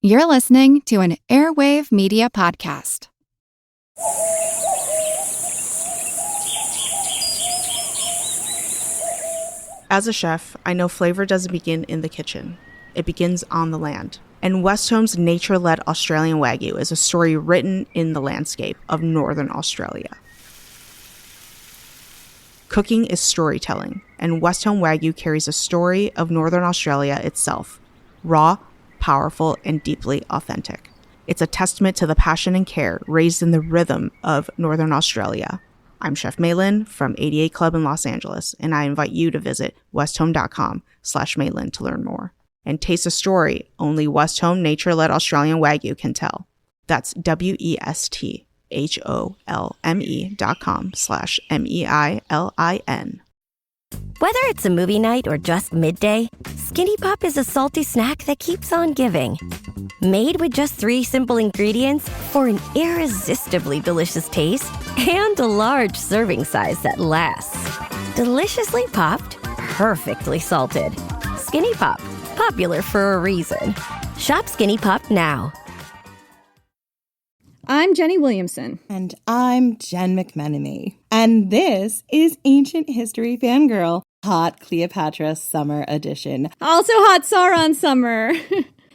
You're listening to an Airwave Media Podcast. As a chef, I know flavor doesn't begin in the kitchen. It begins on the land. And Westhome's nature-led Australian Wagyu is a story written in the landscape of Northern Australia. Cooking is storytelling, and Westhome Wagyu carries a story of Northern Australia itself, raw, powerful, and deeply authentic. It's a testament to the passion and care raised in the rhythm of Northern Australia. I'm Chef Maylin from 88 Club in Los Angeles, and I invite you to visit westhome.com/Maylin to learn more and taste a story only Westhome nature-led Australian Wagyu can tell. That's westholme.com/MEILIN. Whether it's a movie night or just midday, Skinny Pop is a salty snack that keeps on giving. Made with just 3 simple ingredients for an irresistibly delicious taste and a large serving size that lasts. Deliciously popped, perfectly salted. Skinny Pop, popular for a reason. Shop Skinny Pop now. I'm Jenny Williamson. And I'm Jen McMenemy. And this is Ancient History Fangirl, Hot Cleopatra Summer Edition. Also Hot Sauron Summer.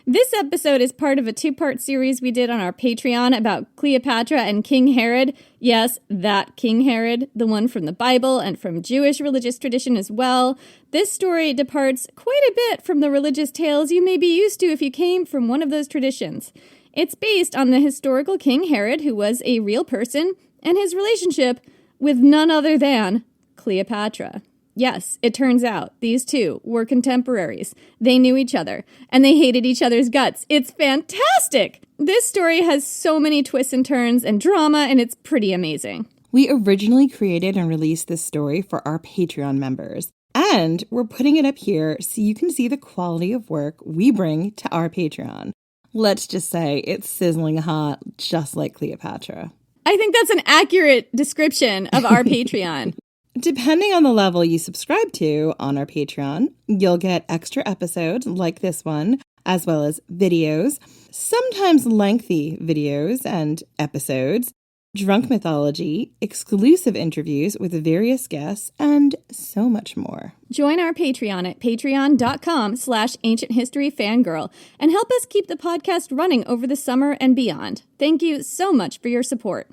This episode is part of a 2-part series we did on our Patreon about Cleopatra and King Herod. Yes, that King Herod, the one from the Bible and from Jewish religious tradition as well. This story departs quite a bit from the religious tales you may be used to if you came from one of those traditions. It's based on the historical King Herod, who was a real person, and his relationship with none other than Cleopatra. Yes, it turns out these two were contemporaries. They knew each other, and they hated each other's guts. It's fantastic! This story has so many twists and turns and drama, and it's pretty amazing. We originally created and released this story for our Patreon members, and we're putting it up here so you can see the quality of work we bring to our Patreon. Let's just say it's sizzling hot, just like Cleopatra. I think that's an accurate description of our Patreon. Depending on the level you subscribe to on our Patreon, you'll get extra episodes like this one, as well as videos, sometimes lengthy videos and episodes, drunk mythology, exclusive interviews with various guests, and so much more. Join our Patreon at patreon.com/ancienthistoryfangirl and help us keep the podcast running over the summer and beyond. Thank you so much for your support.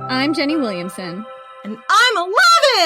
I'm Jenny Williamson. And I'm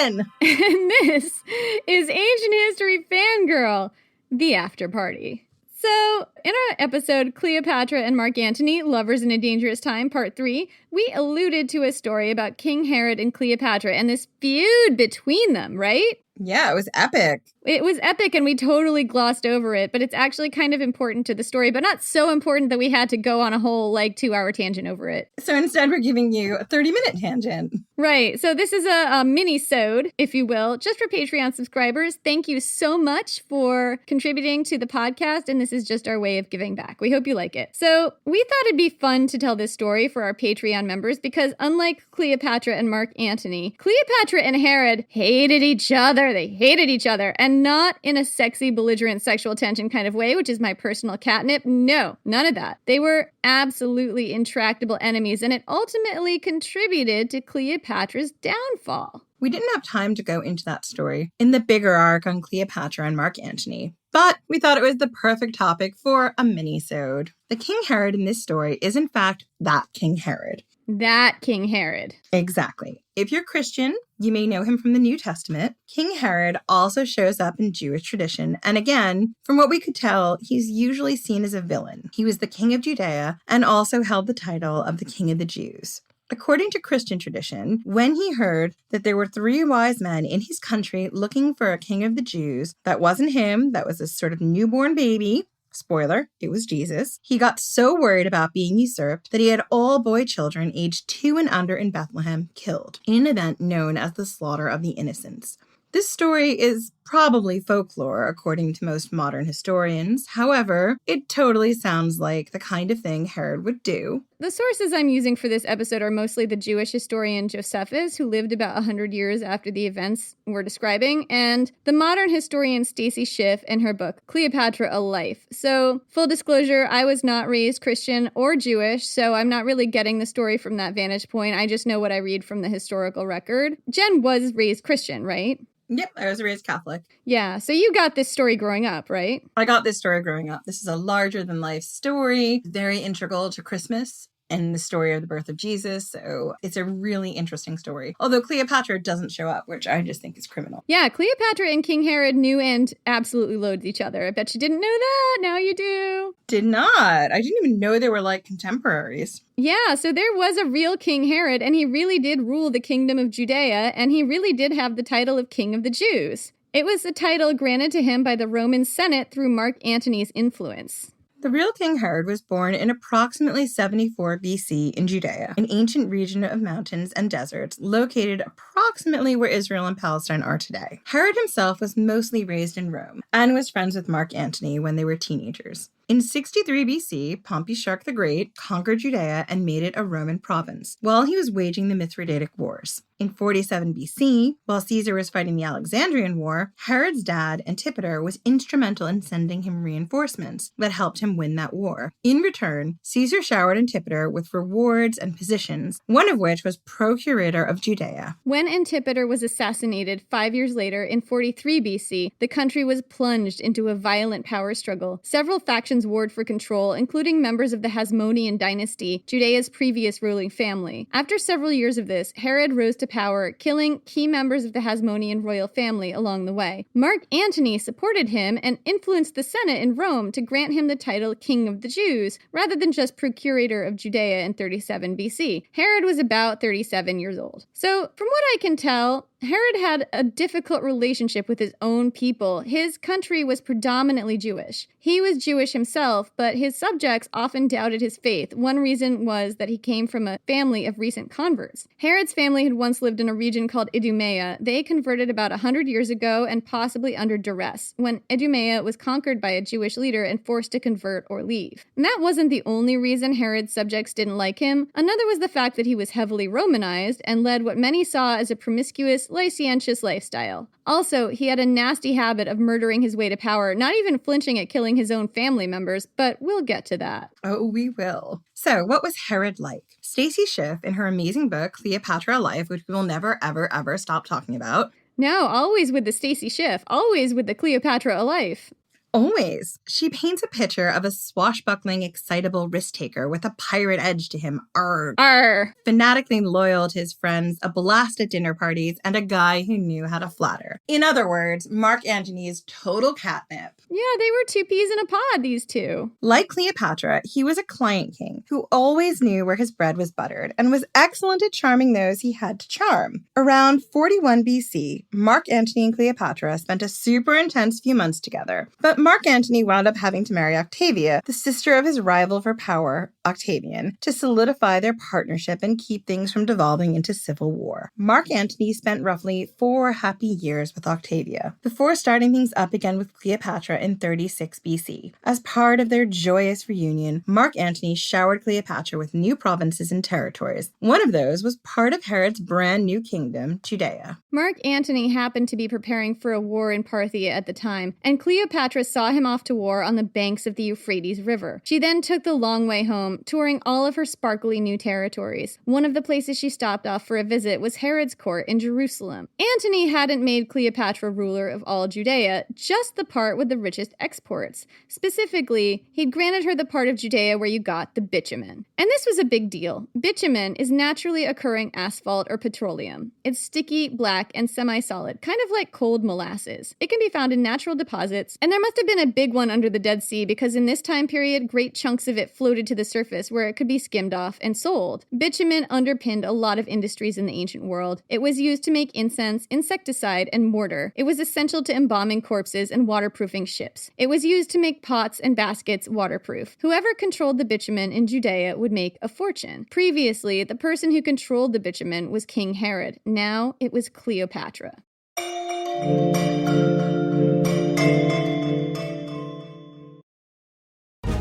11! And this is Ancient History Fangirl, the after party. So, in our episode, Cleopatra and Marc Antony, Lovers in a Dangerous Time, Part 3, we alluded to a story about King Herod and Cleopatra and this feud between them, right? Yeah, it was epic. It was epic, and we totally glossed over it, but it's actually kind of important to the story, but not so important that we had to go on a whole, 2-hour tangent over it. So instead, we're giving you a 30-minute tangent. Right. So this is a mini-sode, if you will, just for Patreon subscribers. Thank you so much for contributing to the podcast, and this is just our way of giving back. We hope you like it. So we thought it'd be fun to tell this story for our Patreon members because unlike Cleopatra and Marc Antony, Cleopatra and Herod hated each other. They hated each other, and not in a sexy, belligerent, sexual tension kind of way, which is my personal catnip. No, none of that. They were absolutely intractable enemies, and it ultimately contributed to Cleopatra's downfall. We didn't have time to go into that story in the bigger arc on Cleopatra and Marc Antony, but we thought it was the perfect topic for a mini-sode. The King Herod in this story is in fact that King Herod. That King Herod. Exactly. If you're Christian, you may know him from the New Testament. King Herod also shows up in Jewish tradition, and again, from what we could tell, he's usually seen as a villain. He was the king of Judea and also held the title of the King of the Jews. According to Christian tradition, when he heard that there were 3 wise men in his country looking for a king of the Jews, that wasn't him, that was a sort of newborn baby. Spoiler, it was Jesus. He got so worried about being usurped that he had all boy children aged 2 and under in Bethlehem killed in an event known as the Slaughter of the Innocents. This story is probably folklore, according to most modern historians. However, it totally sounds like the kind of thing Herod would do. The sources I'm using for this episode are mostly the Jewish historian Josephus, who lived about 100 years after the events we're describing, and the modern historian Stacy Schiff in her book, Cleopatra, A Life. So, full disclosure, I was not raised Christian or Jewish, so I'm not really getting the story from that vantage point. I just know what I read from the historical record. Jen was raised Christian, right? Yep, I was raised Catholic. Yeah, so you got this story growing up, right? I got this story growing up. This is a larger-than-life story, very integral to Christmas and the story of the birth of Jesus. So it's a really interesting story. Although Cleopatra doesn't show up, which I just think is criminal. Yeah, Cleopatra and King Herod knew and absolutely loathed each other. I bet you didn't know that. Now you do. Did not. I didn't even know they were like contemporaries. Yeah, so there was a real King Herod, and he really did rule the kingdom of Judea, and he really did have the title of King of the Jews. It was a title granted to him by the Roman Senate through Marc Antony's influence. The real King Herod was born in approximately 74 BC in Judea, an ancient region of mountains and deserts located approximately where Israel and Palestine are today. Herod himself was mostly raised in Rome and was friends with Marc Antony when they were teenagers. In 63 BC, Pompey Shark the Great conquered Judea and made it a Roman province while he was waging the Mithridatic Wars. In 47 BC, while Caesar was fighting the Alexandrian War, Herod's dad, Antipater, was instrumental in sending him reinforcements that helped him win that war. In return, Caesar showered Antipater with rewards and positions, one of which was procurator of Judea. When Antipater was assassinated 5 years later in 43 BC, the country was plunged into a violent power struggle. Several factions warred for control, including members of the Hasmonean dynasty, Judea's previous ruling family. After several years of this, Herod rose to power, killing key members of the Hasmonean royal family along the way. Marc Antony supported him and influenced the Senate in Rome to grant him the title King of the Jews, rather than just procurator of Judea in 37 BC. Herod was about 37 years old. So, from what I can tell, Herod had a difficult relationship with his own people. His country was predominantly Jewish. He was Jewish himself, but his subjects often doubted his faith. One reason was that he came from a family of recent converts. Herod's family had once lived in a region called Idumea. They converted about 100 years ago and possibly under duress, when Idumea was conquered by a Jewish leader and forced to convert or leave. And that wasn't the only reason Herod's subjects didn't like him. Another was the fact that he was heavily Romanized and led what many saw as a promiscuous, licentious lifestyle. Also, he had a nasty habit of murdering his way to power, not even flinching at killing his own family members, but we'll get to that. Oh, we will. So, what was Herod like? Stacy Schiff, in her amazing book, Cleopatra, A Life, which we will never, ever, ever stop talking about. No, always with the Stacy Schiff, always with the Cleopatra, A Life. Always. She paints a picture of a swashbuckling, excitable risk-taker with a pirate edge to him. Arr. Fanatically loyal to his friends, a blast at dinner parties, and a guy who knew how to flatter. In other words, Marc Antony's total catnip. Yeah, they were two peas in a pod, these two. Like Cleopatra, he was a client king who always knew where his bread was buttered and was excellent at charming those he had to charm. Around 41 BC, Marc Antony and Cleopatra spent a super intense few months together, but Marc Antony wound up having to marry Octavia, the sister of his rival for power, Octavian, to solidify their partnership and keep things from devolving into civil war. Marc Antony spent roughly 4 happy years with Octavia, before starting things up again with Cleopatra in 36 BC. As part of their joyous reunion, Marc Antony showered Cleopatra with new provinces and territories. One of those was part of Herod's brand new kingdom, Judea. Marc Antony happened to be preparing for a war in Parthia at the time, and Cleopatra saw him off to war on the banks of the Euphrates River. She then took the long way home, touring all of her sparkly new territories. One of the places she stopped off for a visit was Herod's court in Jerusalem. Antony hadn't made Cleopatra ruler of all Judea, just the part with the richest exports. Specifically, he'd granted her the part of Judea where you got the bitumen. And this was a big deal. Bitumen is naturally occurring asphalt or petroleum. It's sticky, black, and semi-solid, kind of like cold molasses. It can be found in natural deposits, and there must have been a big one under the Dead Sea because in this time period, great chunks of it floated to the surface where it could be skimmed off and sold. Bitumen underpinned a lot of industries in the ancient world. It was used to make incense, insecticide, and mortar. It was essential to embalming corpses and waterproofing ships. It was used to make pots and baskets waterproof. Whoever controlled the bitumen in Judea would make a fortune. Previously, the person who controlled the bitumen was King Herod. Now, it was Cleopatra.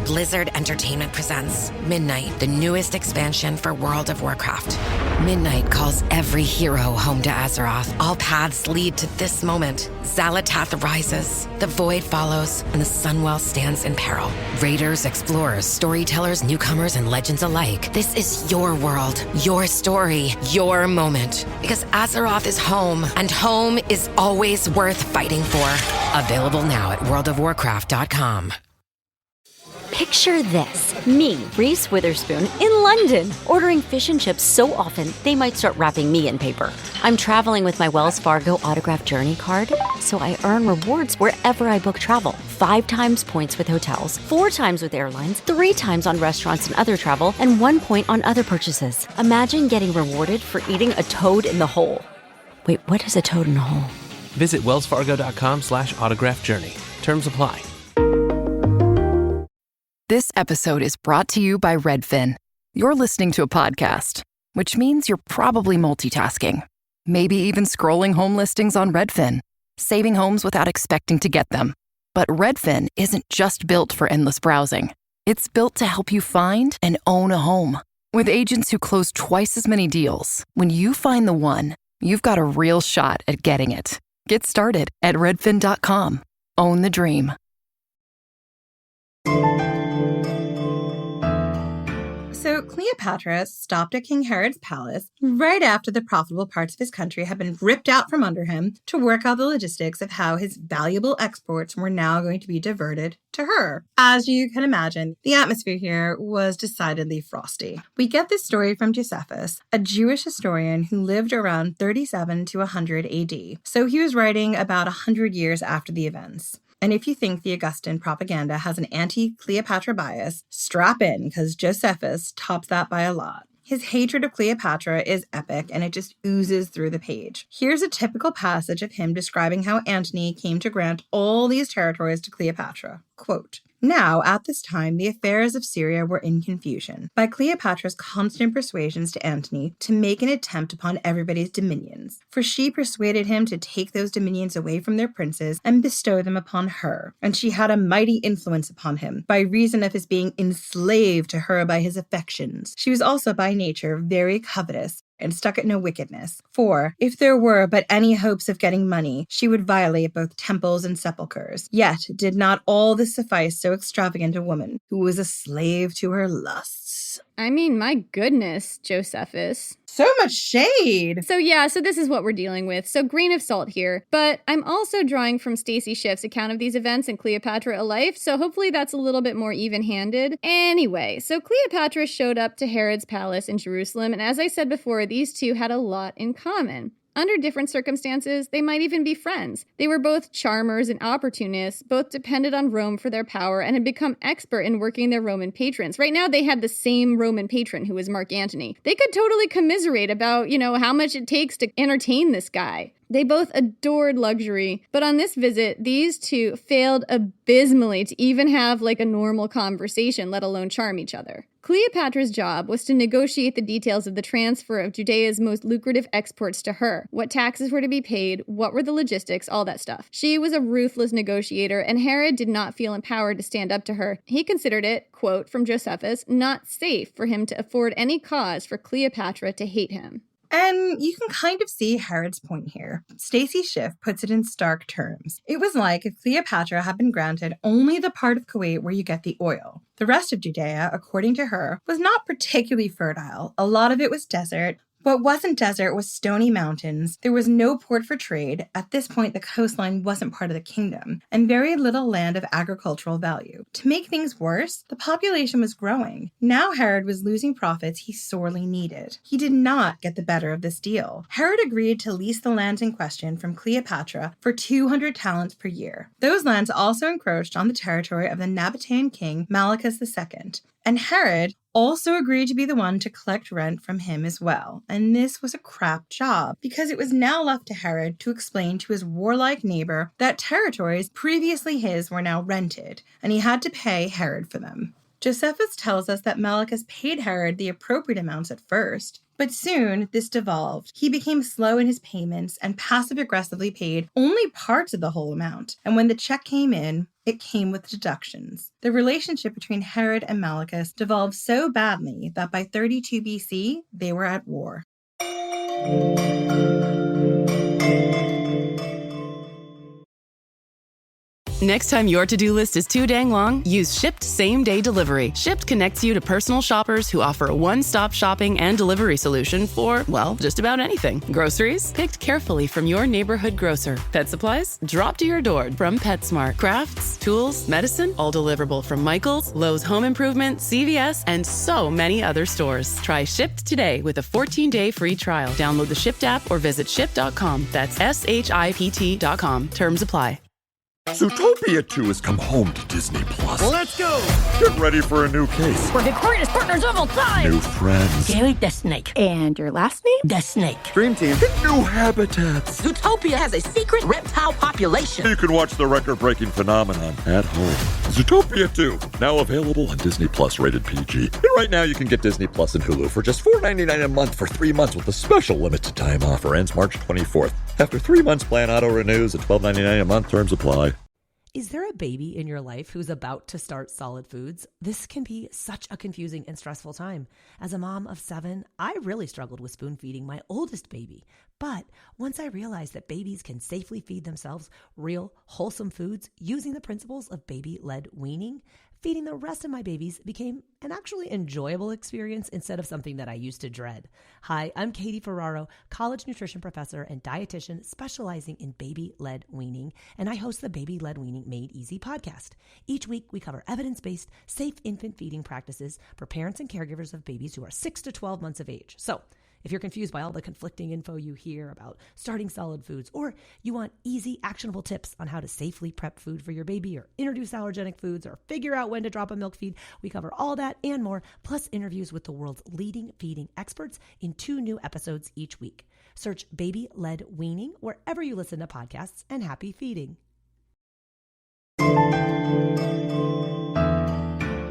Blizzard Entertainment presents Midnight, the newest expansion for World of Warcraft. Midnight calls every hero home to Azeroth. All paths lead to this moment. Xalatath rises, the Void follows, and the Sunwell stands in peril. Raiders, explorers, storytellers, newcomers, and legends alike. This is your world, your story, your moment. Because Azeroth is home, and home is always worth fighting for. Available now at worldofwarcraft.com. Picture this. Me, Reese Witherspoon, in London, ordering fish and chips so often they might start wrapping me in paper. I'm traveling with my Wells Fargo Autograph Journey card, so I earn rewards wherever I book travel. 5 times points with hotels, 4 times with airlines, 3 times on restaurants and other travel, and 1 point on other purchases. Imagine getting rewarded for eating a toad in the hole. Wait, what is a toad in a hole? Visit wellsfargo.com/autograph journey. Terms apply. This episode is brought to you by Redfin. You're listening to a podcast, which means you're probably multitasking. Maybe even scrolling home listings on Redfin, saving homes without expecting to get them. But Redfin isn't just built for endless browsing. It's built to help you find and own a home. With agents who close twice as many deals, when you find the one, you've got a real shot at getting it. Get started at redfin.com. Own the dream. So Cleopatra stopped at King Herod's palace right after the profitable parts of his country had been ripped out from under him to work out the logistics of how his valuable exports were now going to be diverted to her. As you can imagine, the atmosphere here was decidedly frosty. We get this story from Josephus, a Jewish historian who lived around 37 to 100 AD. So he was writing about 100 years after the events. And if you think the Augustan propaganda has an anti-Cleopatra bias, strap in, because Josephus tops that by a lot. His hatred of Cleopatra is epic, and it just oozes through the page. Here's a typical passage of him describing how Antony came to grant all these territories to Cleopatra. Quote, "Now, at this time, the affairs of Syria were in confusion, by Cleopatra's constant persuasions to Antony to make an attempt upon everybody's dominions. For she persuaded him to take those dominions away from their princes and bestow them upon her. And she had a mighty influence upon him, by reason of his being enslaved to her by his affections. She was also by nature very covetous, and stuck at no wickedness. For, if there were but any hopes of getting money, she would violate both temples and sepulchres. Yet did not all this suffice so extravagant a woman, who was a slave to her lusts." I mean, my goodness, Josephus. So much shade! So this is what we're dealing with. So grain of salt here. But I'm also drawing from Stacy Schiff's account of these events in Cleopatra: A Life, so hopefully that's a little bit more even-handed. Anyway, so Cleopatra showed up to Herod's palace in Jerusalem, and as I said before, these two had a lot in common. Under different circumstances, they might even be friends. They were both charmers and opportunists, both depended on Rome for their power, and had become expert in working their Roman patrons. Right now, they had the same Roman patron who was Marc Antony. They could totally commiserate about, how much it takes to entertain this guy. They both adored luxury, but on this visit, these two failed abysmally to even have a normal conversation, let alone charm each other. Cleopatra's job was to negotiate the details of the transfer of Judea's most lucrative exports to her, what taxes were to be paid, what were the logistics, all that stuff. She was a ruthless negotiator, and Herod did not feel empowered to stand up to her. He considered it, quote from Josephus, not safe for him to afford any cause for Cleopatra to hate him. And you can kind of see Herod's point here. Stacy Schiff puts it in stark terms. It was like if Cleopatra had been granted only the part of Kuwait where you get the oil. The rest of Judea, according to her, was not particularly fertile. A lot of it was desert. What wasn't desert was stony mountains. There was no port for trade. At this point, the coastline wasn't part of the kingdom, and very little land of agricultural value. To make things worse, the population was growing. Now Herod was losing profits he sorely needed. He did not get the better of this deal. Herod agreed to lease the lands in question from Cleopatra for 200 talents per year. Those lands also encroached on the territory of the Nabatean king Malichus II. And Herod also agreed to be the one to collect rent from him as well. And this was a crap job, because it was now left to Herod to explain to his warlike neighbor that territories previously his were now rented, and he had to pay Herod for them. Josephus tells us that Malichus paid Herod the appropriate amounts at first, But soon, this devolved. He became slow in his payments and passive-aggressively paid only parts of the whole amount. And when the check came in, it came with deductions. The relationship between Herod and Malichus devolved so badly that by 32 BC, they were at war. Next time your to-do list is too dang long, use Shipt same-day delivery. Shipt connects you to personal shoppers who offer a one-stop shopping and delivery solution for, well, just about anything. Groceries? Picked carefully from your neighborhood grocer. Pet supplies? Dropped to your door from PetSmart. Crafts, tools, medicine? All deliverable from Michael's, Lowe's Home Improvement, CVS, and so many other stores. Try Shipt today with a 14-day free trial. Download the Shipt app or visit shipt.com. That's SHIPT.com. Terms apply. Zootopia 2 has come home to Disney+. Let's go! Get ready for a new case. We're the greatest partners of all time! New friends. Gary the Snake. And your last name? The Snake. Dream Team. Get new habitats. Zootopia has a secret reptile population. You can watch the record-breaking phenomenon at home. Zootopia 2, now available on Disney+, rated PG. And right now you can get Disney Plus and Hulu for just $4.99 a month for 3 months with a special limited time offer. Ends March 24th. After 3 months, plan auto-renews at $12.99 a month. Terms apply. Is there a baby in your life who's about to start solid foods? This can be such a confusing and stressful time. As a mom of 7, I really struggled with spoon feeding my oldest baby. But once I realized that babies can safely feed themselves real, wholesome foods using the principles of baby-led weaning, feeding the rest of my babies became an actually enjoyable experience instead of something that I used to dread. Hi, I'm Katie Ferraro, college nutrition professor and dietitian specializing in baby-led weaning, and I host the Baby-Led Weaning Made Easy podcast. Each week, we cover evidence-based, safe infant feeding practices for parents and caregivers of babies who are 6 to 12 months of age. So, if you're confused by all the conflicting info you hear about starting solid foods, or you want easy, actionable tips on how to safely prep food for your baby, or introduce allergenic foods, or figure out when to drop a milk feed, we cover all that and more, plus interviews with the world's leading feeding experts in 2 new episodes each week. Search Baby-Led Weaning wherever you listen to podcasts, and happy feeding.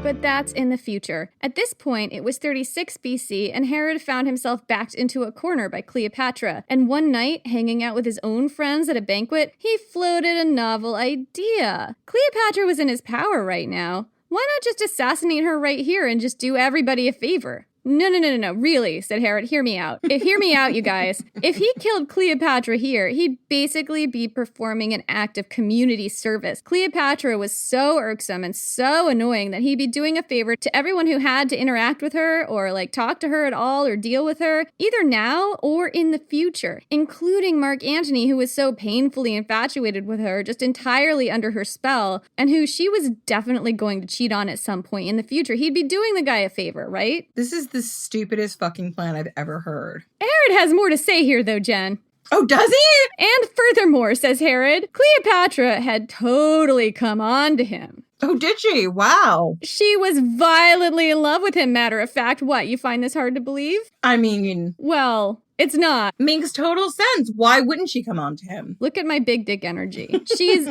But that's in the future. At this point, it was 36 BC, and Herod found himself backed into a corner by Cleopatra. And one night, hanging out with his own friends at a banquet, he floated a novel idea. Cleopatra was in his power right now. Why not just assassinate her right here and just do everybody a favor? No, really, said Herod, hear me out. Hear me out, you guys. If he killed Cleopatra here, he'd basically be performing an act of community service. Cleopatra was so irksome and so annoying that he'd be doing a favor to everyone who had to interact with her or talk to her at all or deal with her, either now or in the future, including Marc Antony, who was so painfully infatuated with her, just entirely under her spell, and who she was definitely going to cheat on at some point in the future. He'd be doing the guy a favor, right? This is the stupidest fucking plan I've ever heard. Herod has more to say here, though, Jen. Oh, does he? And furthermore, says Herod, Cleopatra had totally come on to him. Oh, did she? Wow. She was violently in love with him, matter of fact. What, you find this hard to believe? I mean... Well, it's not. Makes total sense. Why wouldn't she come on to him? Look at my big dick energy. She's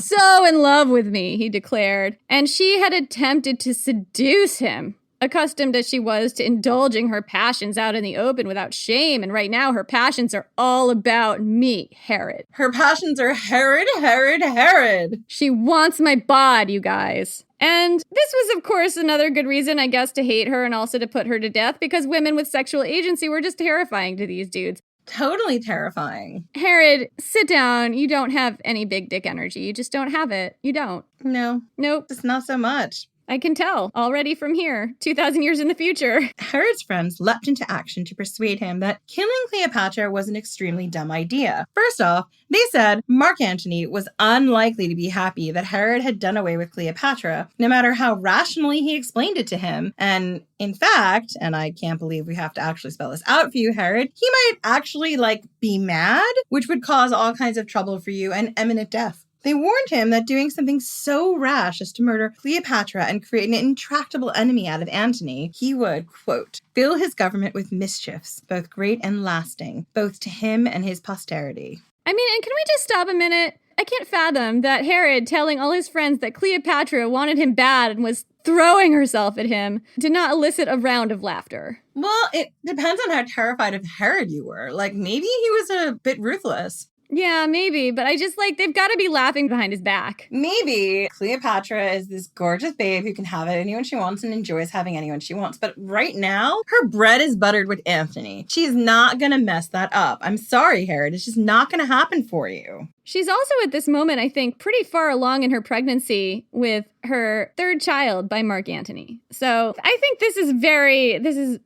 so in love with me, he declared. And she had attempted to seduce him. Accustomed as she was to indulging her passions out in the open without shame, and right now her passions are all about me, Herod. Her passions are Herod, Herod, Herod. She wants my bod, you guys. And this was, of course, another good reason, I guess, to hate her and also to put her to death, because women with sexual agency were just terrifying to these dudes. Totally terrifying. Herod, sit down. You don't have any big dick energy. You just don't have it. You don't. No. Nope. Just not so much. I can tell already from here, 2,000 years in the future. Herod's friends leapt into action to persuade him that killing Cleopatra was an extremely dumb idea. First off, they said Marc Antony was unlikely to be happy that Herod had done away with Cleopatra, no matter how rationally he explained it to him. And in fact, and I can't believe we have to actually spell this out for you, Herod, he might actually, be mad, which would cause all kinds of trouble for you and imminent death. They warned him that doing something so rash as to murder Cleopatra and create an intractable enemy out of Antony, he would, quote, fill his government with mischiefs, both great and lasting, both to him and his posterity. I mean, and can we just stop a minute? I can't fathom that Herod telling all his friends that Cleopatra wanted him bad and was throwing herself at him did not elicit a round of laughter. Well, it depends on how terrified of Herod you were. Like, maybe he was a bit ruthless. Yeah, maybe, but I just they've got to be laughing behind his back. Maybe Cleopatra is this gorgeous babe who can have anyone she wants and enjoys having anyone she wants. But right now, her bread is buttered with Antony. She's not going to mess that up. I'm sorry, Herod. It's just not going to happen for you. She's also at this moment, I think, pretty far along in her pregnancy with her third child by Marc Antony. So I think this is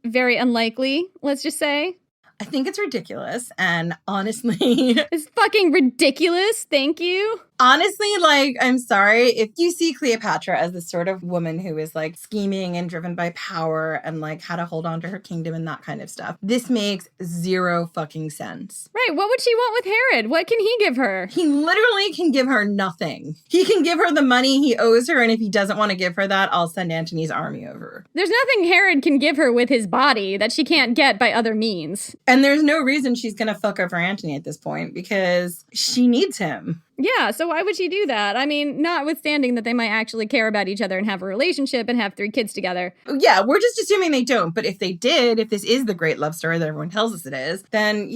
very unlikely, let's just say. I think it's ridiculous, and honestly... It's fucking ridiculous, thank you. Honestly, I'm sorry, if you see Cleopatra as this sort of woman who is, scheming and driven by power and, how to hold on to her kingdom and that kind of stuff, this makes zero fucking sense. Right, what would she want with Herod? What can he give her? He literally can give her nothing. He can give her the money he owes her, and if he doesn't want to give her that, I'll send Antony's army over. There's nothing Herod can give her with his body that she can't get by other means. And there's no reason she's going to fuck over Antony at this point, because she needs him. Yeah, so why would she do that? I mean, notwithstanding that they might actually care about each other and have a relationship and have 3 kids together. Yeah, we're just assuming they don't. But if they did, if this is the great love story that everyone tells us it is, then,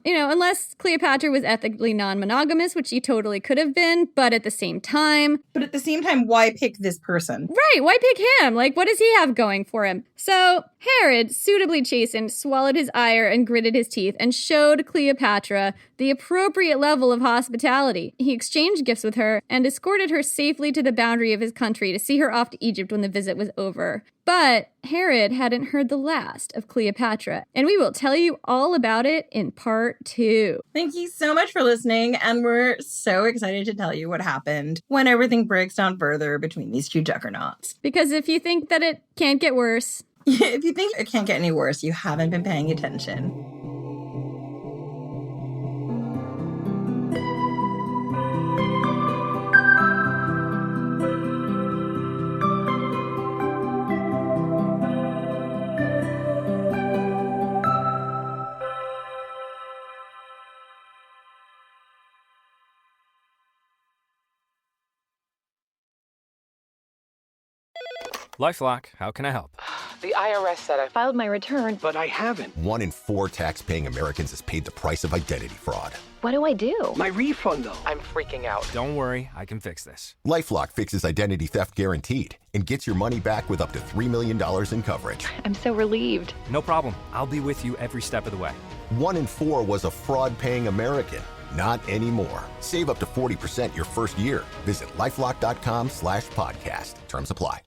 unless Cleopatra was ethically non-monogamous, which she totally could have been, but at the same time, why pick this person? Right, why pick him? What does he have going for him? So Herod, suitably chastened, swallowed his ire and gritted his teeth and showed Cleopatra the appropriate level of hospitality. He exchanged gifts with her and escorted her safely to the boundary of his country to see her off to Egypt when the visit was over. But Herod hadn't heard the last of Cleopatra, and we will tell you all about it in part 2. Thank you so much for listening, and we're so excited to tell you what happened when everything breaks down further between these 2 juggernauts. Because if you think that it can't get worse... If you think it can't get any worse, you haven't been paying attention. LifeLock, how can I help? The IRS said I filed my return, but I haven't. 1 in 4 tax-paying Americans has paid the price of identity fraud. What do I do? My refund, though. I'm freaking out. Don't worry, I can fix this. LifeLock fixes identity theft guaranteed and gets your money back with up to $3 million in coverage. I'm so relieved. No problem. I'll be with you every step of the way. 1 in 4 was a fraud-paying American. Not anymore. Save up to 40% your first year. Visit LifeLock.com/podcast. Terms apply.